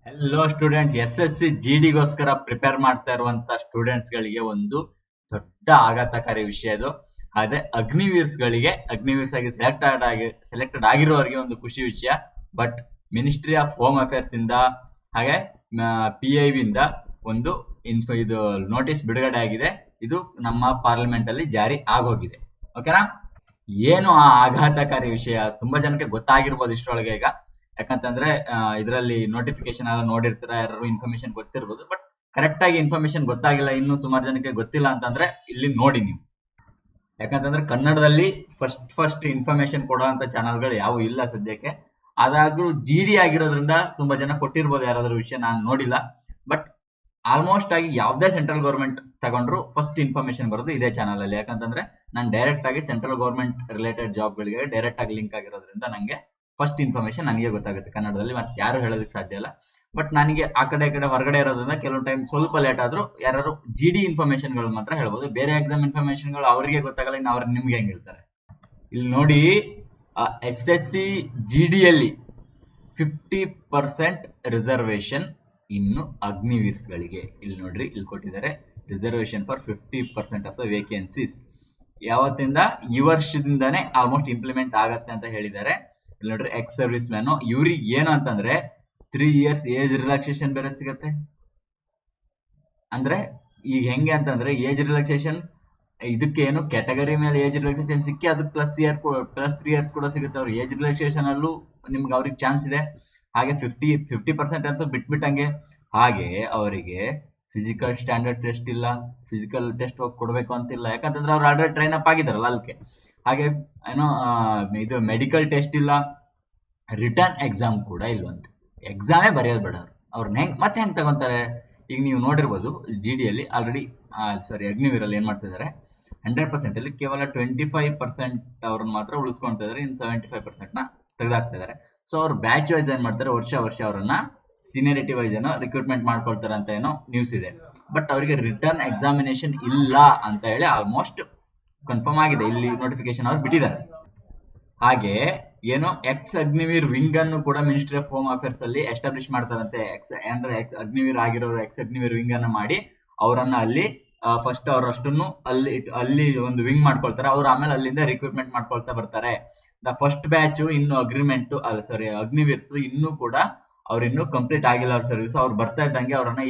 Hello students, SSC GDಗೋಸ್ಕರ prepare ಮಾಡ್ತಾ ಇರುವಂತ students ಗಳಿಗೆ ಒಂದು ದೊಡ್ಡ ಆಘಾತಕಾರಿ ವಿಷಯ ಇದು. ಅದೇ ಅಗ್ನಿವೀರ್ಸ್ ಆಗಿ ಸೆಲೆಕ್ಟೆಡ್ ಆಗಿರೋರಿಗೆ ಒಂದು ಖುಷಿ ವಿಷಯ. But ministry of home affairs ಇಂದ ಹಾಗೆ PIB ಇಂದ ಒಂದು ಇದು ನೋಟಿಸ್ ಬಿಡುಗಡೆ ಆಗಿದೆ. ಇದು ನಮ್ಮ ಪಾರ್ಲಿಮೆಂಟ್ ಅಲ್ಲಿ ಜಾರಿ ಆಗೋಗಿದೆ. ಓಕೆನಾ? ಏನು ಆ ಆಘಾತಕಾರಿ ವಿಷಯ ತುಂಬಾ ಜನಕ್ಕೆ ಗೊತ್ತಾಗಿರ್ಬೋದು ಇಷ್ಟರೊಳಗೆ. ಈಗ ಯಾಕಂತಂದ್ರೆ ಇದರಲ್ಲಿ ನೋಟಿಫಿಕೇಶನ್ ಎಲ್ಲ ನೋಡಿರ್ತೀರ, ಯಾರು ಇನ್ಫಾರ್ಮೇಶನ್ ಗೊತ್ತಿರ್ಬೋದು. ಬಟ್ ಕರೆಕ್ಟ್ ಆಗಿ ಇನ್ಫಾರ್ಮೇಶನ್ ಗೊತ್ತಾಗಿಲ್ಲ, ಇನ್ನು ಸುಮಾರು ಜನಕ್ಕೆ ಗೊತ್ತಿಲ್ಲ ಅಂತಂದ್ರೆ ಇಲ್ಲಿ ನೋಡಿ ನೀವು. ಯಾಕಂತಂದ್ರೆ ಕನ್ನಡದಲ್ಲಿ ಫಸ್ಟ್ ಇನ್ಫಾರ್ಮೇಶನ್ ಕೊಡುವಂತ ಚಾನಲ್ಗಳು ಯಾವ ಇಲ್ಲ ಸದ್ಯಕ್ಕೆ. ಅದಾದ್ರೂ GD ಆಗಿರೋದ್ರಿಂದ ತುಂಬಾ ಜನ ಕೊಟ್ಟಿರ್ಬೋದು ಯಾರಾದ್ರೂ ವಿಷಯ, ನಾನು ನೋಡಿಲ್ಲ. ಬಟ್ ಆಲ್ಮೋಸ್ಟ್ ಆಗಿ ಯಾವ್ದೇ ಸೆಂಟ್ರಲ್ ಗೌರ್ಮೆಂಟ್ ತಗೊಂಡ್ರು ಫಸ್ಟ್ ಇನ್ಫಾರ್ಮೇಶನ್ ಬರೋದು ಇದೇ ಚಾನಲ್ ಅಲ್ಲಿ. ಯಾಕಂತಂದ್ರೆ ನಾನು ಡೈರೆಕ್ಟ್ ಆಗಿ ಸೆಂಟ್ರಲ್ ಗೌರ್ಮೆಂಟ್ ರಿಲೇಟೆಡ್ ಜಾಬ್ ಗಳಿಗೆ ಡೈರೆಕ್ಟ್ ಆಗಿ ಲಿಂಕ್ ಆಗಿರೋದ್ರಿಂದ ನಂಗೆ ಫಸ್ಟ್ ಇನ್ಫಾರ್ಮೇಶನ್ ನನಗೆ ಗೊತ್ತಾಗುತ್ತೆ ಕನ್ನಡದಲ್ಲಿ. ಮತ್ತೆ ಯಾರು ಹೇಳೋದಕ್ಕೆ ಸಾಧ್ಯ ಇಲ್ಲ. ಬಟ್ ನನಗೆ ಆ ಕಡೆ ಹೊರಗಡೆ ಇರೋದ್ರಿಂದ ಕೆಲವು ಟೈಮ್ ಸ್ವಲ್ಪ ಲೇಟ್ ಆದ್ರೂ ಯಾರು GD ಇನ್ಫಾರ್ಮೇಶನ್ ಗಳು ಮಾತ್ರ ಹೇಳ್ಬೋದು. ಬೇರೆ ಎಕ್ಸಾಮ್ ಇನ್ಫಾರ್ಮೇಶನ್ ಗಳು ಅವರಿಗೆ ಗೊತ್ತಾಗಲ್ಲ, ಇನ್ನು ಅವ್ರು ನಿಮ್ಗೆ ಹೆಂಗ್ ಹೇಳ್ತಾರೆ? ಇಲ್ಲಿ ನೋಡಿ, SSC GDಯಲ್ಲಿ 50% ರಿಸರ್ವೇಶನ್ ಇನ್ನು ಅಗ್ನಿವೀರ್ಸ್ ಗಳಿಗೆ. ಇಲ್ಲಿ ನೋಡ್ರಿ, ಇಲ್ಲಿ ಕೊಟ್ಟಿದ್ದಾರೆ reservation for 50% of the vacancies. ಯಾವತ್ತಿಂದ? ಈ ವರ್ಷದಿಂದಾನೇ ಆಲ್ಮೋಸ್ಟ್ ಇಂಪ್ಲಿಮೆಂಟ್ ಆಗತ್ತೆ ಅಂತ ಹೇಳಿದ್ದಾರೆ. ಇಲ್ಲಿ ನೋಡ್ರಿ, ಎಕ್ಸ್ ಸರ್ವಿಸ್ ಮ್ಯಾನ್ ಇವ್ರಿಗೆ ಏನು ಅಂತಂದ್ರೆ 3 years ಏಜ್ ರಿಲ್ಯಾಕ್ಸೇಷನ್ ಬೇರೆ ಸಿಗತ್ತೆ. ಅಂದ್ರೆ ಈಗ ಹೆಂಗೆ ಅಂತಂದ್ರೆ ಏಜ್ ರಿಲ್ಯಾಕ್ಸೇಷನ್ ಇದಕ್ಕೆ ಏನು ಕ್ಯಾಟಗರಿ ಮೇಲೆ ಏಜ್ ರಿಲ್ಯಾಕ್ಸೇಷನ್ ಸಿಕ್ಕಿ ಅದಕ್ಕೆ +3 years ಕೂಡ ಸಿಗುತ್ತೆ. ಅವ್ರ ಏಜ್ ರಿಲ್ಯಾಕ್ಸೇಷನ್ ಅಲ್ಲೂ ನಿಮ್ಗೆ ಅವ್ರಿಗೆ ಚಾನ್ಸ್ ಇದೆ. ಹಾಗೆ 50% ಅಂತೂ ಬಿಟ್ಬಿಟ್ಟಂಗೆ. ಹಾಗೆ ಅವರಿಗೆ ಫಿಸಿಕಲ್ ಸ್ಟ್ಯಾಂಡರ್ಡ್ ಟೆಸ್ಟ್ ಇಲ್ಲ, ಫಿಸಿಕಲ್ ಟೆಸ್ಟ್ ಹೋಗಿ ಕೊಡ್ಬೇಕು ಅಂತಿಲ್ಲ. ಯಾಕಂತಂದ್ರೆ ಅವ್ರು ಆಲ್ರೆಡಿ ಟ್ರೈನ್ ಅಪ್ ಆಗಿದಾರಲ್ಲ ಅದಕ್ಕೆ. ಹಾಗೆ ಏನೋ ಇದು ಮೆಡಿಕಲ್ ಟೆಸ್ಟ್ ಇಲ್ಲ, ರಿಟರ್ನ್ ಎಕ್ಸಾಮ್ ಕೂಡ ಇಲ್ವಂತೆ. ಎಕ್ಸಾಮೇ ಬರೆಯೋದು ಬೇಡ ಅವ್ರನ್ನ ಹೆಂಗ್ ತಗೊಂತಾರೆ? ಈಗ ನೀವು ನೋಡಿರ್ಬೋದು GDಯಲ್ಲಿ ಆಲ್ರೆಡಿ ಅಗ್ನಿವೀರಲ್ಲಿ ಏನ್ ಮಾಡ್ತಿದ್ದಾರೆ, 100% ಅಲ್ಲಿ ಕೇವಲ 25% ಅವ್ರನ್ನ ಮಾತ್ರ ಉಳಿಸ್ಕೊಳ್ತಾ ಇದಾರೆ. ಇನ್ನು 75% ನ ತೆಗೆದಾಕ್ತಾ ಇದಾರೆ. ಸೊ ಅವ್ರು ಬ್ಯಾಚ್ ವೈಸ್ ಏನ್ ಮಾಡ್ತಾರೆ, ವರ್ಷ ಅವರನ್ನ ಸೀನಿಯರಿಟಿ ವೈಸ್ ಏನೋ ರಿಕ್ರೂಟ್ಮೆಂಟ್ ಮಾಡ್ಕೊಳ್ತಾರೆ ಅಂತ ಏನೋ ನ್ಯೂಸ್ ಇದೆ. ಬಟ್ ಅವರಿಗೆ ರಿಟರ್ನ್ ಎಕ್ಸಾಮಿನೇಷನ್ ಇಲ್ಲ ಅಂತ ಹೇಳಿ ಆಲ್ಮೋಸ್ಟ್ ಕನ್ಫರ್ಮ್ ಆಗಿದೆ. ಇಲ್ಲಿ ನೋಟಿಫಿಕೇಶನ್ ಅವ್ರು ಬಿಟ್ಟಿದ್ದಾರೆ. ಹಾಗೆ ಏನು ಎಕ್ಸ್ ಅಗ್ನಿವೀರ್ ವಿಂಗ್ ಅನ್ನು ಕೂಡ ಮಿನಿಸ್ಟ್ರಿ ಆಫ್ ಹೋಮ್ ಅಫೇರ್ಸ್ ಅಲ್ಲಿ ಎಸ್ಟಾಬ್ಲಿಷ್ ಮಾಡ್ತಾರಂತೆ. ಎಕ್ಸ್ ಅಗ್ನಿವೀರ್ ಆಗಿರೋರು ಎಕ್ಸ್ ಅಗ್ನಿವೀರ್ ವಿಂಗ್ ಅನ್ನ ಮಾಡಿ ಅವರನ್ನ ಅಲ್ಲಿ ಫಸ್ಟ್ ಅವರಷ್ಟನ್ನು ಅಲ್ಲಿ ಒಂದು ವಿಂಗ್ ಮಾಡ್ಕೊಳ್ತಾರೆ. ಅವ್ರು ಆಮೇಲೆ ಅಲ್ಲಿಂದ ರಿಕ್ರೂಟ್ಮೆಂಟ್ ಮಾಡ್ಕೊಳ್ತಾ ಬರ್ತಾರೆ. ದ ಫಸ್ಟ್ ಬ್ಯಾಚ್ ಇನ್ನು ಅಗ್ನಿವೀರ್ಸ್ ಇನ್ನೂ ಕೂಡ ಅವ್ರು ಇನ್ನೂ ಕಂಪ್ಲೀಟ್ ಆಗಿಲ್ಲ ಅವ್ರ ಸರ್ವಿಸ್. ಅವ್ರು ಬರ್ತಾ ಇದ್ದಂಗೆ ಅವರನ್ನ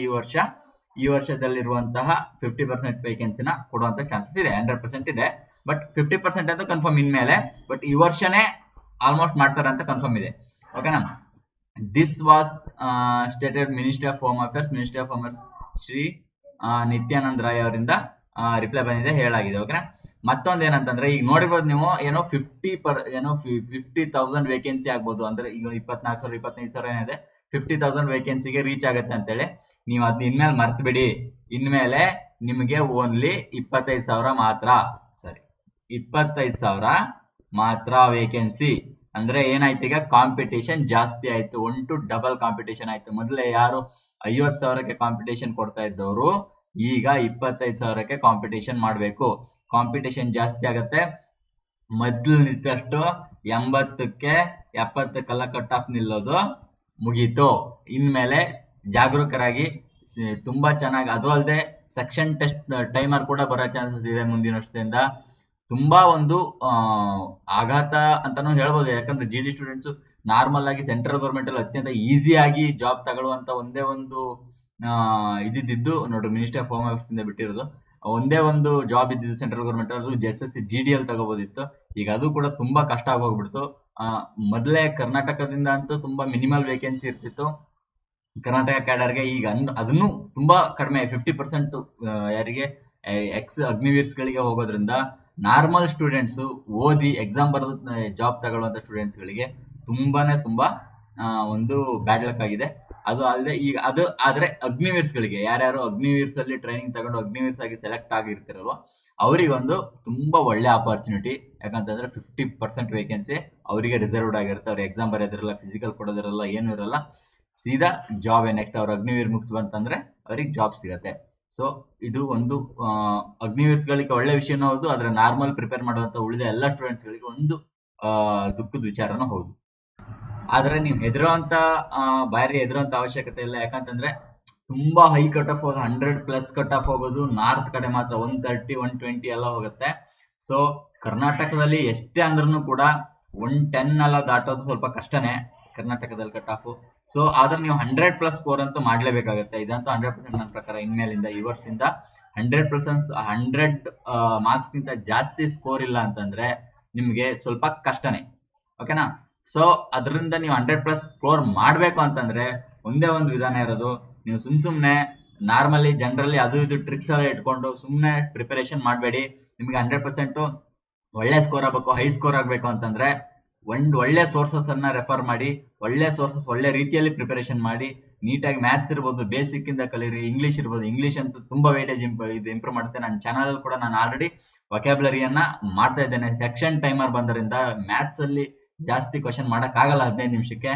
ಈ ವರ್ಷದಲ್ಲಿರುವಂತಹ 50% ವೇಕೆನ್ಸಿನ ಕೊಡುವಂತ ಚಾನ್ಸಸ್ ಇದೆ. 100% ಇದೆ. ಬಟ್ 50% ಅಂತ ಕನ್ಫರ್ಮ್ ಇನ್ಮೇಲೆ. ಬಟ್ ಈ ವರ್ಷನೇ ಆಲ್ಮೋಸ್ಟ್ ಮಾಡ್ತಾರೆ ಅಂತ ಕನ್ಫರ್ಮ್ ಇದೆ. ಓಕೆನಾ? This was stated ministry of home affairs Shri Nityanand Rai ಅವರಿಂದ ರಿಪ್ಲೈ ಬಂದಿದೆ, ಹೇಳಾಗಿದೆ. ಓಕೆನಾ? ಮತ್ತೊಂದು ಏನಂತಂದ್ರೆ, ಈಗ ನೋಡಿರ್ಬೋದು ನೀವು, ಏನೋ 50,000 ವೇಕೆನ್ಸಿ ಆಗ್ಬೋದು. ಅಂದ್ರೆ ಈಗ 24,000 25,000 ಏನಿದೆ, 50,000 ವೇಕೆನ್ಸಿಗೆ ರೀಚ್ ಆಗುತ್ತೆ ಅಂತೇಳಿ ನೀವು ಅದನ್ನ ಇನ್ಮೇಲೆ ಮರ್ತು ಬಿಡಿ. ಇನ್ಮೇಲೆ ನಿಮಗೆ ಓನ್ಲಿ 25,000 ಮಾತ್ರ ವೇಕೆನ್ಸಿ. ಅಂದ್ರೆ ಏನಾಯ್ತು, ಈಗ ಕಾಂಪಿಟೇಷನ್ ಜಾಸ್ತಿ ಆಯ್ತು. 1 to ಡಬಲ್ ಕಾಂಪಿಟೇಷನ್ ಆಯ್ತು. ಮೊದಲೇ ಯಾರು 50,000ಕ್ಕೆ ಕಾಂಪಿಟೇಷನ್ ಕೊಡ್ತಾ ಇದ್ದವರು ಈಗ 25,000ಕ್ಕೆ ಕಾಂಪಿಟೇಷನ್ ಮಾಡಬೇಕು. ಕಾಂಪಿಟೇಷನ್ ಜಾಸ್ತಿ ಆಗತ್ತೆ. ಮೊದ್ಲು ನಿಂತಷ್ಟು 80ಕ್ಕೆ 70ಕ್ಕೆಲ್ಲ ಕಟ್ ಆಫ್ ನಿಲ್ಲೋದು ಮುಗೀತು. ಇನ್ಮೇಲೆ ಜಾಗರೂಕರಾಗಿ ತುಂಬಾ ಚೆನ್ನಾಗಿ, ಅದು ಅಲ್ಲದೆ ಸೆಕ್ಷನ್ ಟೆಸ್ಟ್ ಟೈಮರ್ ಕೂಡ ಬರೋ ಚಾನ್ಸಸ್ ಇದೆ ಮುಂದಿನ ವರ್ಷದಿಂದ. ತುಂಬಾ ಒಂದು ಆಘಾತ ಅಂತಾನು ಹೇಳ್ಬೋದು. ಯಾಕಂದ್ರೆ GD ಸ್ಟೂಡೆಂಟ್ಸ್ ನಾರ್ಮಲ್ ಆಗಿ ಸೆಂಟ್ರಲ್ ಗೌರ್ಮೆಂಟ್ ಅಲ್ಲಿ ಅತ್ಯಂತ ಈಸಿಯಾಗಿ ಜಾಬ್ ತಗೊಳ್ಳುವಂತ ಒಂದೇ ಒಂದು ಇದಿದ್ದು ನೋಡ್ರಿ, ಮಿನಿಸ್ಟ್ರಿ ಆಫ್ ಹೋಮ್ ಅಫೇರ್ಸ್ ಇಂದ ಬಿಟ್ಟಿರೋದು ಒಂದೇ ಒಂದು ಜಾಬ್ ಇದ್ದಿದ್ದು ಸೆಂಟ್ರಲ್ ಗೌರ್ಮೆಂಟ್, ಅದು SSC GDಯಲ್ಲಿ ತಗೋಬೋದಿತ್ತು. ಈಗ ಅದು ಕೂಡ ತುಂಬಾ ಕಷ್ಟ ಆಗೋಗ್ಬಿಡ್ತು. ಮೊದಲೇ ಕರ್ನಾಟಕದಿಂದ ಅಂತೂ ತುಂಬಾ ಮಿನಿಮಲ್ ವೇಕೆನ್ಸಿ ಇರ್ತಿತ್ತು ಕರ್ನಾಟಕ ಕ್ಯಾಡರ್ಗೆ. ಈಗ ಅದನ್ನು ತುಂಬಾ ಕಡಿಮೆ, 50% ಯಾರಿಗೆ ಎಕ್ಸ್ ಅಗ್ನಿವೀರ್ಸ್ ಗಳಿಗೆ ಹೋಗೋದ್ರಿಂದ ನಾರ್ಮಲ್ ಸ್ಟೂಡೆಂಟ್ಸ್ ಓದಿ ಎಕ್ಸಾಮ್ ಬರೆದು ಜಾಬ್ ತಗೊಳ್ಳುವಂತ ಸ್ಟೂಡೆಂಟ್ಸ್ ಗಳಿಗೆ ತುಂಬಾ ಒಂದು ಬ್ಯಾಡ್ ಲಕ್ ಆಗಿದೆ. ಅದು ಅಲ್ಲದೆ ಈಗ ಆದ್ರೆ ಅಗ್ನಿವೀರ್ಸ್ ಗಳಿಗೆ, ಯಾರ್ಯಾರು ಅಗ್ನಿವೀರ್ಸ್ ಅಲ್ಲಿ ಟ್ರೈನಿಂಗ್ ತಗೊಂಡು ಅಗ್ನಿವೀರ್ಸ್ ಆಗಿ ಸೆಲೆಕ್ಟ್ ಆಗಿರ್ತಿರಲ್ವ, ಅವರಿಗೊಂದು ತುಂಬಾ ಒಳ್ಳೆ ಆಪರ್ಚುನಿಟಿ. ಯಾಕಂತಂದ್ರೆ 50% ವೇಕೆನ್ಸಿ ಅವರಿಗೆ ರಿಸರ್ವ್ಡ್ ಆಗಿರುತ್ತೆ. ಅವ್ರು ಎಕ್ಸಾಮ್ ಬರೆಯೋದಿರಲ್ಲ, ಫಿಸಿಕಲ್ ಕೊಡೋದಿರಲ್ಲ, ಏನು ಇರಲ್ಲ. ಸೀದಾ ಜಾಬ್ ನೆಕ್ಸ್ಟ್ ಅವ್ರ ಅಗ್ನಿವೀರ್ ಮುಗಿಸ್ ಬಂತಂದ್ರೆ ಅವ್ರಿಗೆ ಜಾಬ್ ಸಿಗತ್ತೆ. ಸೊ ಇದು ಒಂದು ಅಗ್ನಿವೀರ್ಸ್ ಗಳಿಗೆ ಒಳ್ಳೆ ವಿಷಯನೂ ಹೌದು, ಆದ್ರೆ ನಾರ್ಮಲ್ ಪ್ರಿಪೇರ್ ಮಾಡುವಂತ ಉಳಿದ ಎಲ್ಲ ಸ್ಟೂಡೆಂಟ್ಸ್ ಗಳಿಗೆ ಒಂದು ದುಃಖದ ವಿಚಾರನೂ ಹೌದು. ಆದ್ರೆ ನೀವು ಹೆದರುವಂತ ಬಾರಿ ಹೆದರುವಂತ ಅವಶ್ಯಕತೆ ಇಲ್ಲ. ಯಾಕಂತಂದ್ರೆ ತುಂಬಾ high cut off 100+ cut off ಹೋಗೋದು ನಾರ್ತ್ ಕಡೆ ಮಾತ್ರ 130 120 ಎಲ್ಲ ಹೋಗುತ್ತೆ. ಸೊ ಕರ್ನಾಟಕದಲ್ಲಿ ಎಷ್ಟೇ ಅಂದ್ರೂ ಕೂಡ 110 ಎಲ್ಲ ದಾಟೋದು ಸ್ವಲ್ಪ ಕಷ್ಟನೇ ಕರ್ನಾಟಕದಲ್ಲಿ ಕಟ್ ಆಫ್. ಸೊ ಆದ್ರೆ ನೀವು 100+ ಸ್ಕೋರ್ ಅಂತೂ ಮಾಡ್ಲೇಬೇಕಾಗುತ್ತೆ. ಇದಂತೂ 100% ನನ್ನ ಪ್ರಕಾರ ಇನ್ಮೇಲಿಂದ ಈ ವರ್ಷದಿಂದ 100% 100 ಮಾರ್ಕ್ಸ್ ಗಿಂತ ಜಾಸ್ತಿ ಸ್ಕೋರ್ ಇಲ್ಲ ಅಂತಂದ್ರೆ ನಿಮ್ಗೆ ಸ್ವಲ್ಪ ಕಷ್ಟನೇ. ಓಕೆನಾ? ಸೊ ಅದರಿಂದ ನೀವು 100+ ಸ್ಕೋರ್ ಮಾಡ್ಬೇಕು ಅಂತಂದ್ರೆ ಒಂದೇ ಒಂದು ವಿಧಾನ ಇರೋದು, ನೀವು ಸುಮ್ನೆ ನಾರ್ಮಲಿ ಜನರಲಿ ಅದು ಇದು ಟ್ರಿಕ್ಸ್ ಎಲ್ಲ ಇಟ್ಕೊಂಡು ಸುಮ್ನೆ ಪ್ರಿಪರೇಷನ್ ಮಾಡಬೇಡಿ. ನಿಮ್ಗೆ 100% ಒಳ್ಳೆ ಸ್ಕೋರ್ ಆಗಬೇಕು, ಹೈ ಸ್ಕೋರ್ ಆಗಬೇಕು ಅಂತಂದ್ರೆ ಒಂದು ಒಳ್ಳೆ ಸೋರ್ಸಸ್ ಅನ್ನ ರೆಫರ್ ಮಾಡಿ, ಒಳ್ಳೆ ಸೋರ್ಸಸ್ ಒಳ್ಳೆ ರೀತಿಯಲ್ಲಿ ಪ್ರಿಪರೇಷನ್ ಮಾಡಿ, ನೀಟಾಗಿ ಮ್ಯಾಥ್ಸ್ ಇರ್ಬೋದು ಬೇಸಿಕ್ ಇಂದ ಕಲೀರಿ, ಇಂಗ್ಲಿಷ್ ಇರ್ಬೋದು. ಇಂಗ್ಲಿಷ್ ಅಂತೂ ತುಂಬಾ ವೇಟೇಜ್ ಇದು ಇಂಪ್ರೂವ್ ಮಾಡುತ್ತೆ. ನನ್ನ ಚಾನಲ್ ಕೂಡ ನಾನು ಆಲ್ರೆಡಿ ವೊಕ್ಯಾಬ್ಯುಲರಿಯನ್ನ ಮಾಡ್ತಾ ಇದ್ದೇನೆ. ಸೆಕ್ಷನ್ ಟೈಮರ್ ಬಂದ್ರಿಂದ ಮ್ಯಾಥ್ಸ್ ಅಲ್ಲಿ ಜಾಸ್ತಿ ಕ್ವಶನ್ ಮಾಡಕ್ ಆಗಲ್ಲ 15 ನಿಮಿಷಕ್ಕೆ.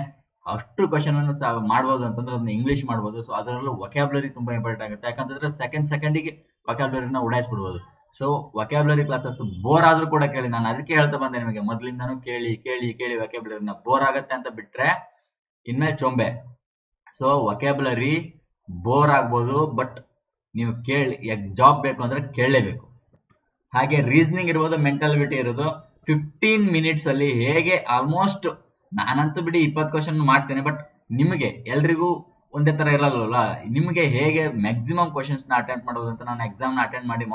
ಅಷ್ಟು ಕ್ವಶನ್ ಅನ್ನು ಮಾಡ್ಬೋದು ಅಂತಂದ್ರೆ ಅದನ್ನ ಇಂಗ್ಲಿಷ್ ಮಾಡ್ಬೋದು. ಸೊ ಅದರಲ್ಲೂ ವೊಕ್ಯಾಬ್ಯುಲರಿ ತುಂಬಾ ಇಂಪಾರ್ಟೆಂಟ್ ಆಗುತ್ತೆ. ಯಾಕಂತಂದ್ರೆ ಸೆಕೆಂಡಿಗೆ ವೊಕ್ಯಾಬ್ಯುಲರಿನ ಉಡಾಯಿಸ್ಬಿಡ್ಬೋದು. ಸೊ ವೊಕ್ಯಾಬ್ಯುಲರಿ ಕ್ಲಾಸಸ್ ಬೋರ್ ಆದ್ರೂ ಕೂಡ ಕೇಳಿ. ನಾನು ಅದಕ್ಕೆ ಹೇಳ್ತಾ ಬಂದೆ ನಿಮಗೆ ಮೊದ್ಲಿಂದಾನು ಕೇಳಿ ಕೇಳಿ ಕೇಳಿ ವೊಕ್ಯಾಬ್ಯುಲರಿನ. ಬೋರ್ ಆಗತ್ತೆ ಅಂತ ಬಿಟ್ರೆ ಇನ್ಮೇಲೆ ಚೊಂಬೆ. ಸೊ ವೊಕ್ಯಾಬ್ಯುಲರಿ ಬೋರ್ ಆಗ್ಬೋದು, ಬಟ್ ನೀವು ಕೇಳಿ, ಜಾಬ್ ಬೇಕು ಅಂದ್ರೆ ಕೇಳಲೇಬೇಕು. ಹಾಗೆ ರೀಸನಿಂಗ್ ಇರ್ಬೋದು, ಮೆಂಟಾಲಿಟಿ ಇರೋದು 15 ಮಿನಿಟ್ಸ್ ಅಲ್ಲಿ ಹೇಗೆ ಆಲ್ಮೋಸ್ಟ್, ನಾನಂತೂ ಬಿಡಿ 20 ಕ್ವಶನ್ ಮಾಡ್ತೇನೆ, ಬಟ್ ನಿಮಗೆ ಎಲ್ರಿಗೂ ಒಂದೇ ತರ ಇರಲ್ವಲ್ಲ. ನಿಮಗೆ ಹೇಗೆ ಮ್ಯಾಕ್ಸಿಮಮ್ ಕ್ವಶನ್ಸ್ ನ ಅಟೆಂಡ್ ಮಾಡಬಹುದು ಅಂತ ನಾನು ಎಕ್ಸಾಮ್ ನ ಅಟೆಂಡ್ ಮಾಡಿ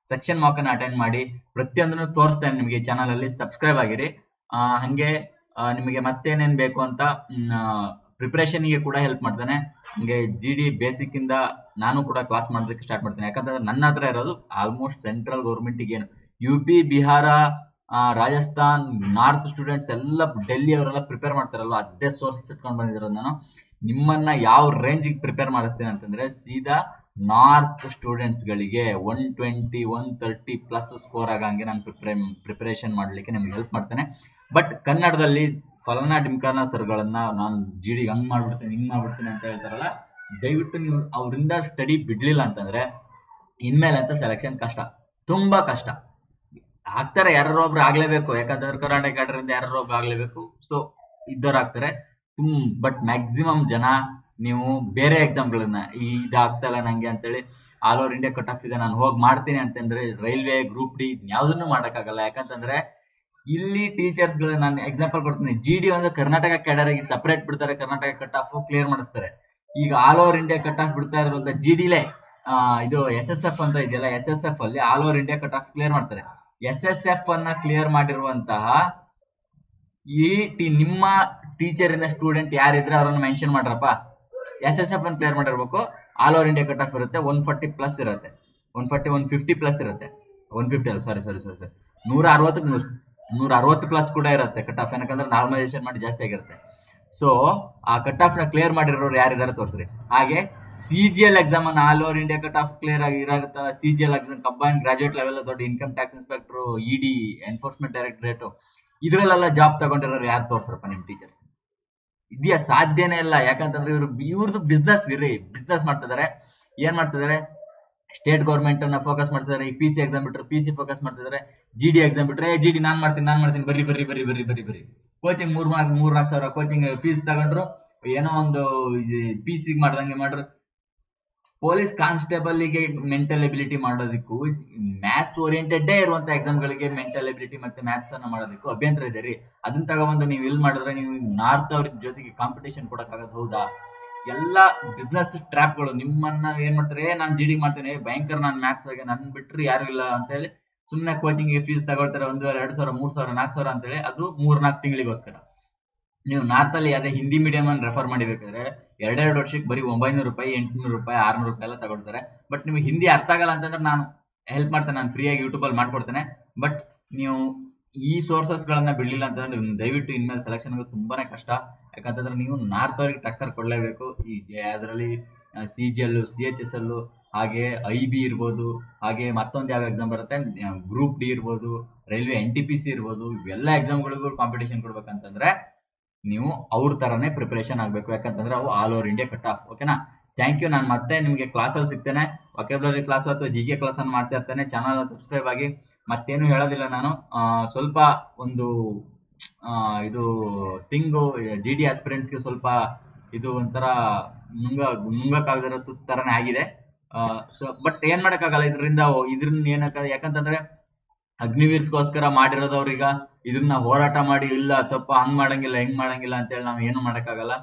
ಸೆಕ್ಷನ್ ಮಾಕ್ ಅನ್ನ ಅಟೆಂಡ್ ಮಾಡಿ ಪ್ರತಿಯೊಂದನ್ನು ತೋರಿಸ್ತೇನೆ ನಿಮಗೆ. ಚಾನಲ್ ಅಲ್ಲಿ ಸಬ್ಸ್ಕ್ರೈಬ್ ಆಗಿರಿ. ಹಂಗೆ ನಿಮಗೆ ಮತ್ತೇನೇನ್ ಬೇಕು ಅಂತ ಪ್ರಿಪರೇಷನ್ ಗೆ ಕೂಡ ಹೆಲ್ಪ್ ಮಾಡ್ತಾನೆ. ಹಂಗೆ GD ಬೇಸಿಕ್ ಇಂದ ನಾನು ಕೂಡ ಕ್ಲಾಸ್ ಮಾಡೋದಕ್ಕೆ ಸ್ಟಾರ್ಟ್ ಮಾಡ್ತೇನೆ. ಯಾಕಂದ್ರೆ ನನ್ನ ಹತ್ರ ಇರೋದು ಆಲ್ಮೋಸ್ಟ್ ಸೆಂಟ್ರಲ್ ಗೌರ್ಮೆಂಟ್ ಏನು UP, Bihar, Rajasthan, north students ಎಲ್ಲ, ಡೆಲ್ಲಿ ಅವರೆಲ್ಲ ಪ್ರಿಪೇರ್ ಮಾಡ್ತಾರಲ್ಲ, ಅದೇ ಸೋರ್ಸಸ್ ಇಟ್ಕೊಂಡು ಬಂದಿರೋದು ನಾನು. ನಿಮ್ಮನ್ನ ಯಾವ ರೇಂಜ್ ಪ್ರಿಪೇರ್ ಮಾಡಿಸ್ತೇನೆ ಅಂತಂದ್ರೆ ಸೀದಾ ನಾರ್ತ್ ಸ್ಟೂಡೆಂಟ್ಸ್ ಗಳಿಗೆ 120 130+ ಸ್ಕೋರ್ ಆಗಂಗೆ ನಾನು ಪ್ರಿಪರೇಷನ್ ಮಾಡ್ಲಿಕ್ಕೆ ನಿಮ್ಗೆ ಹೆಲ್ಪ್ ಮಾಡ್ತೇನೆ. ಬಟ್ ಕನ್ನಡದಲ್ಲಿ ಫಲಾನಾ ಡಿಮ್ಕಾನ ಸರ್ಗಳನ್ನ ನಾನು GD ಹಂಗ್ ಮಾಡ್ಬಿಡ್ತೇನೆ ಹಿಂಗ್ ಮಾಡ್ಬಿಡ್ತೇನೆ ಅಂತ ಹೇಳ್ತಾರಲ್ಲ, ದಯವಿಟ್ಟು ನೀವು ಅವರಿಂದ ಸ್ಟಡಿ ಬಿಡ್ಲಿಲ್ಲ ಅಂತಂದ್ರೆ ಇನ್ಮೇಲೆ ಅಂತ ಸೆಲೆಕ್ಷನ್ ಕಷ್ಟ, ತುಂಬಾ ಕಷ್ಟ. ಆಗ್ತಾರೆ, ಯಾರೋ ಒಬ್ರು ಆಗ್ಲೇಬೇಕು. ಯಾಕಂತಂದ್ರೆ ಕರ್ನಾಟಕ ಕ್ಯಾಡರಿಂದ ಯಾರೋ ಒಬ್ರು ಆಗ್ಲೇಬೇಕು. ಸೊ ಇದ್ದವ್ರು ಆಗ್ತಾರೆ. ಬಟ್ ಮ್ಯಾಕ್ಸಿಮಮ್ ಜನ ನೀವು ಬೇರೆ ಎಕ್ಸಾಮ್ಗಳನ್ನ ಇದಾಗ್ತಲ್ಲ ನಂಗೆ ಅಂತೇಳಿ all over India cut of ಇದೆ ನಾನು ಹೋಗಿ ಮಾಡ್ತೀನಿ ಅಂತಂದ್ರೆ ರೈಲ್ವೆ, ಗ್ರೂಪ್ ಡಿ ಯಾವ್ದನ್ನು ಮಾಡಕ್ಕಾಗಲ್ಲ. ಯಾಕಂತಂದ್ರೆ ಇಲ್ಲಿ ಟೀಚರ್ಸ್ ಗಳು, ನಾನು ಎಕ್ಸಾಂಪಲ್ ಕೊಡ್ತೀನಿ, GD ಒಂದು ಕರ್ನಾಟಕ ಕ್ಯಾಡರ್ ಸಪರೇಟ್ ಬಿಡ್ತಾರೆ, ಕರ್ನಾಟಕ ಕಟ್ ಆಫ್ ಕ್ಲಿಯರ್ ಮಾಡಿಸ್ತಾರೆ. ಈಗ all over India cut of ಬಿಡ್ತಾ ಇರೋದ್ರಿಂದ GDಲೇ ಇದು SSF ಅಂತ ಇದೆಯಲ್ಲ, SSF ಅಲ್ಲಿ all over India cut off clear ಮಾಡ್ತಾರೆ. SSF ಅನ್ನ ಕ್ಲಿಯರ್ ಮಾಡಿರುವಂತಹ ನಿಮ್ಮ ಟೀಚರಿನ ಸ್ಟೂಡೆಂಟ್ ಯಾರಿದ್ರೆ ಅವ್ರನ್ನ ಮೆನ್ಷನ್ ಮಾಡ್ರಪ್ಪ. SSF ಅನ್ನು ಕ್ಲಿಯರ್ ಮಾಡಿರ್ಬೇಕು. All over India cut of ಇರುತ್ತೆ 140+ ಇರುತ್ತೆ, 140 150+ ಇರುತ್ತೆ. 150 ಅಲ್ಲ, ಸಾರಿ 160+ ಕೂಡ ಇರುತ್ತೆ ಕಟ್ ಆಫ್. ಏನಕ್ಕಂದ್ರೆ ನಾರ್ಮಲೈಸೇಷನ್ ಮಾಡಿ ಜಾಸ್ತಿ ಆಗಿರುತ್ತೆ. ಸೊ ಆ ಕಟ್ ಆಫ್ ನ ಕ್ಲಿಯರ್ ಮಾಡಿರೋರು ಯಾರಿದ್ದಾರೆ ತೋರಿಸ್ರಿ. ಹಾಗೆ CGL ಎಕ್ಸಾಮ್ ಅನ್ನ all over India cut off clear ಆಗಿರಾಗುತ್ತ. CGL exam combine graduate level ದೊಡ್ಡ income tax inspector, ED, enforcement directorate, ಇದ್ರಲ್ಲೆಲ್ಲ ಜಾಬ್ ತಗೊಂಡಿರೋರು ಯಾರು ತೋರ್ಸ್ರಪ್ಪ ನಿಮ್ ಟೀಚರ್ಸ್? ಇದೆಯಾ? ಸಾಧ್ಯನೇ ಇಲ್ಲ. ಯಾಕಂತಂದ್ರೆ ಇವ್ರದ್ದು ಬಿಸ್ನೆಸ್ ಬಿಸ್ನೆಸ್ ಮಾಡ್ತಿದ್ದಾರೆ. ಏನ್ ಮಾಡ್ತಿದ್ದಾರೆ? ಸ್ಟೇಟ್ ಗೌರ್ಮೆಂಟ್ ಅನ್ನ ಫೋಕಸ್ ಮಾಡ್ತಿದ್ದಾರೆ. ಈ PC ಎಕ್ಸಾಮ್ ಬಿಟ್ರೆ PC ಫೋಕಸ್ ಮಾಡ್ತಿದ್ದಾರೆ. GD ಎಕ್ಸಾಮ್ ಬಿಟ್ರೆ GD ನಾನ್ ಮಾಡ್ತೀನಿ ಬರ್ರಿ. ಕೋಚಿಂಗ್ 3-4 ಸಾವಿರ ಕೋಚಿಂಗ್ ಫೀಸ್ ತಗೊಂಡ್ರು, ಏನೋ ಒಂದು PC ಮಾಡ್ದಂಗೆ ಮಾಡ್ರು. ಪೊಲೀಸ್ ಕಾನ್ಸ್ಟೇಬಲ್ ಗೆ ಮೆಂಟಲ್ ಎಬಿಲಿಟಿ ಮಾಡೋದಕ್ಕೂ ಮ್ಯಾಥ್ಸ್ ಓರಿಯೆಂಟೆಡ್ ಇರುವಂತ ಎಕ್ಸಾಮ್ ಗಳಿಗೆ ಮೆಂಟಲ್ ಎಬಿಲಿಟಿ ಮತ್ತೆ ಮ್ಯಾಥ್ಸ್ ಅನ್ನ ಮಾಡೋದಕ್ಕೂ ಅಭ್ಯಂತರ ಇದೆ ರೀ. ಅದನ್ನ ತಗೊಂಡ್ಬಂದು ನೀವು ಇಲ್ಲಿ ಮಾಡಿದ್ರೆ ನೀವು ನಾರ್ತ್ ಅವ್ರ ಜೊತೆಗೆ ಕಾಂಪಿಟೇಷನ್ ಕೊಡಕ್ಕಾಗದು? ಹೌದಾ? ಎಲ್ಲ ಬಿಸ್ನೆಸ್ ಟ್ರ್ಯಾಪ್ ಗಳು. ನಿಮ್ಮನ್ನ ಏನ್ ಮಾಡ್ತಾರೆ, ನಾನು GD ಮಾಡ್ತೇನೆ ಭಯಂಕರ, ನಾನು ಮ್ಯಾಥ್ಸ್ ಆಗಿ ನನ್ ಬಿಟ್ರೆ ಯಾರು ಇಲ್ಲ ಅಂತ ಹೇಳಿ ಸುಮ್ನೆ ಕೋಚಿಂಗ್ ಫೀಸ್ ತಗೊಳ್ತಾರೆ. 1,000, 2,000, 3,000, 4,000 ಅಂತೇಳಿ. ಅದು 3-4 ತಿಂಗಳಿಗೋಸ್ಕರ. ನೀವು ನಾರ್ತ್ ಅಲ್ಲಿ ಅದೇ ಹಿಂದಿ ಮೀಡಿಯಂ ಅನ್ನು ರೆಫರ್ ಮಾಡಿಬೇಕಾದ್ರೆ 2 ವರ್ಷಕ್ಕೆ ಬರೀ 900 ರೂಪಾಯಿ, 800 ರೂಪಾಯಿ, 600 ರೂಪಾಯಿ ಎಲ್ಲ ತಗೊಳ್ತಾರೆ. ಬಟ್ ನಿಮ್ಗೆ ಹಿಂದಿ ಅರ್ಥ ಆಗಲ್ಲ ಅಂತಂದ್ರೆ ನಾನು ಹೆಲ್ಪ್ ಮಾಡ್ತೇನೆ, ನಾನು ಫ್ರೀಯಾಗಿ ಯೂಟ್ಯೂಬ್ ಅಲ್ಲಿ ಮಾಡ್ಕೊಡ್ತೇನೆ. ಬಟ್ ನೀವು ಈ ಸೋರ್ಸಸ್ ಗಳನ್ನ ಬಿಡ್ಲಿಲ್ಲ ಅಂತಂದ್ರೆ ದಯವಿಟ್ಟು ಇನ್ಮೇಲೆ ಸೆಲೆಕ್ಷನ್ ತುಂಬಾನೇ ಕಷ್ಟ. ಯಾಕಂತಂದ್ರೆ ನೀವು ನಾರ್ತ್ ಅವ್ರಿಗೆ ಟಕ್ಕರ್ ಕೊಡ್ಲೇಬೇಕು. ಈ ಅದರಲ್ಲಿ CGL, CHSL, ಹಾಗೆ IB ಇರ್ಬೋದು, ಹಾಗೆ ಮತ್ತೊಂದು ಯಾವ ಎಕ್ಸಾಮ್ ಬರುತ್ತೆ, ಗ್ರೂಪ್ ಡಿ ಇರ್ಬೋದು, ರೈಲ್ವೆ NTPC ಇರ್ಬೋದು, ಇವೆಲ್ಲ ಎಕ್ಸಾಮ್ಗಳಿಗೂ ಕಾಂಪಿಟೇಷನ್ ಕೊಡ್ಬೇಕಂತಂದ್ರೆ ನೀವು ಅವ್ರ ತರನೇ ಪ್ರಿಪರೇಷನ್ ಆಗ್ಬೇಕು. ಯಾಕಂತಂದ್ರೆ ಅವು all over India cut off. ಓಕೆನಾ? Thank you. ನಾನು ಮತ್ತೆ ನಿಮಗೆ ಕ್ಲಾಸಲ್ಲಿ ಸಿಗ್ತೇನೆ. ವೊಕ್ಯಾಬ್ಯುಲರಿ ಕ್ಲಾಸ್ ಅಥವಾ GK ಕ್ಲಾಸ್ ಅನ್ನು ಮಾಡ್ತಾ ಇರ್ತೇನೆ. ಚಾನಲ್ ಸಬ್ಸ್ಕ್ರೈಬ್ ಆಗಿ. ಮತ್ತೇನು ಹೇಳೋದಿಲ್ಲ ನಾನು. ಸ್ವಲ್ಪ ಒಂದು ಇದು ಥಿಂಗು GD ಆಸ್ಪಿರೆಂಟ್ಸ್ಗೆ ಸ್ವಲ್ಪ ಇದು ಒಂಥರ ನುಂಗಕ್ಕಾಗದಿರೋ ತುತ್ತು ತರನೇ ಆಗಿದೆ. ಸೊ ಬಟ್ ಏನ್ ಮಾಡಕ್ಕಾಗಲ್ಲ, ಇದ್ರನ್ನ ಏನಕ್ಕ, ಯಾಕಂತಂದ್ರೆ ಅಗ್ನಿವೀರ್ಸ್ಗೋಸ್ಕರ ಮಾಡಿರೋದವ್ರೀಗ ಇದನ್ನ ಹೋರಾಟ ಮಾಡಿ ಇಲ್ಲ ತಪ್ಪ ಹಂಗ್ ಮಾಡಂಗಿಲ್ಲ ಹಿಂಗ್ ಮಾಡಂಗಿಲ್ಲ ಅಂತೇಳಿ ನಾವು ಏನು ಮಾಡಕ್ಕಾಗಲ್ಲ.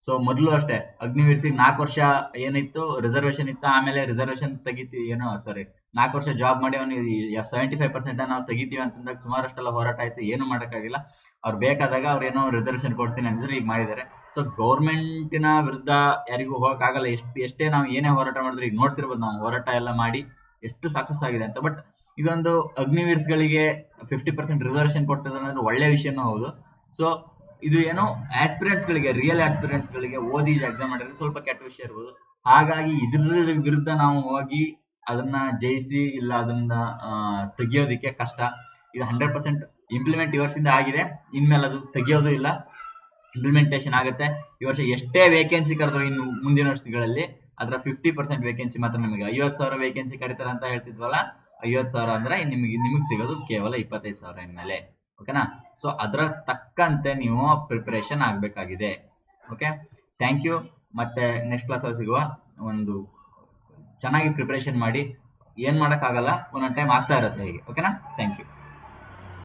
ಸೊ ಮೊದಲು ಅಷ್ಟೇ ಅಗ್ನಿವೀರ್ಸಿಗೆ 4 ವರ್ಷ ಏನಿತ್ತು ರಿಸರ್ವೇಶನ್ ಇತ್ತು, ಆಮೇಲೆ ರಿಸರ್ವೇಶನ್ ತೆಗಿತೀವಿ 4 ವರ್ಷ ಜಾಬ್ ಮಾಡಿ ಅವ್ನಿಗೆ 75% ನಾವು ತೆಗಿತೀವಿ ಅಂತಂದಾಗ ಸುಮಾರಷ್ಟೆಲ್ಲ ಹೋರಾಟ ಆಯ್ತು, ಏನು ಮಾಡಕ್ಕಾಗಿಲ್ಲ. ಅವ್ರು ಬೇಕಾದಾಗ ಅವ್ರೇನೋ ರಿಸರ್ವೇಶನ್ ಕೊಡ್ತೀನಿ ಅಂದಿದ್ರೆ ಈಗ ಮಾಡಿದ್ದಾರೆ. ಸೊ ಗೌರ್ಮೆಂಟಿನ ವಿರುದ್ಧ ಯಾರಿಗೂ ಹೋಗಕ್ಕಾಗಲ್ಲ. ಎಷ್ಟೇ ನಾವು ಏನೇ ಹೋರಾಟ ಮಾಡಿದ್ರೆ, ಈಗ ನೋಡ್ತಿರ್ಬೋದು ನಾವು ಹೋರಾಟ ಎಲ್ಲ ಮಾಡಿ ಎಷ್ಟು ಸಕ್ಸಸ್ ಆಗಿದೆ ಅಂತ. ಬಟ್ ಇದೊಂದು ಅಗ್ನಿವೀರ್ಸ್ಗಳಿಗೆ 50% ರಿಸರ್ವೇಶನ್ ಕೊಡ್ತಿದ್ದಾರೆ ಅಂದ್ರೆ ಒಳ್ಳೆ ವಿಷಯನೂ ಹೌದು. ಸೊ ಇದು ಏನೋ ಆಸ್ಪಿರೆಂಟ್ಸ್ಗಳಿಗೆ, ರಿಯಲ್ ಆಸ್ಪಿರೆಂಟ್ಸ್ಗಳಿಗೆ ಓದಿ ಎಕ್ಸಾಮ್ ಮಾಡಿದ್ರೆ ಸ್ವಲ್ಪ ಕೆಟ್ಟ ವಿಷಯ ಇರ್ಬೋದು. ಹಾಗಾಗಿ ಇದ್ರ ವಿರುದ್ಧ ನಾವು ಹೋಗಿ ಅದನ್ನ ಜಯಿಸಿ ಇಲ್ಲ ಅದನ್ನ ತೆಗಿಯೋದಿಕ್ಕೆ ಕಷ್ಟ. ಇದು 100% ಇಂಪ್ಲಿಮೆಂಟ್ ಈ ವರ್ಷದಿಂದ ಆಗಿದೆ, ಇನ್ಮೇಲೆ ಅದು ತೆಗಿಯೋದು ಇಲ್ಲ, ಇಂಪ್ಲಿಮೆಂಟೇಶನ್ ಆಗುತ್ತೆ. ಈ ವರ್ಷ ಎಷ್ಟೇ ವೇಕೆನ್ಸಿ ಕರೆದ್ರು ಇನ್ನು ಮುಂದಿನ ವರ್ಷಗಳಲ್ಲಿ ಅದರ 50% ವೇಕೆನ್ಸಿ ಮಾತ್ರ ನಿಮಗೆ 50,000 ವೇಕೆನ್ಸಿ ಕರೀತಾರೆ ಅಂತ ಹೇಳ್ತಿದ್ವಲ್ಲ, 50,000 ಅಂದ್ರೆ ನಿಮಗೆ ಸಿಗೋದು ಕೇವಲ 25,000 ಇನ್ಮೇಲೆ. ಓಕೆನಾ? ಸೊ ಅದರ ತಕ್ಕಂತೆ ನೀವು ಪ್ರಿಪರೇಷನ್ ಆಗ್ಬೇಕಾಗಿದೆ. Okay, thank you. ಮತ್ತೆ ನೆಕ್ಸ್ಟ್ ಕ್ಲಾಸಲ್ಲಿ ಸಿಗುವ. ಒಂದು ಚೆನ್ನಾಗಿ ಪ್ರಿಪರೇಷನ್ ಮಾಡಿ, ಏನ್ ಮಾಡಕ್ಕಾಗಲ್ಲ, ಒಂದೊಂದು ಟೈಮ್ ಆಗ್ತಾ ಇರುತ್ತೆ ಹೀಗೆ. ಓಕೆನಾ? Thank you.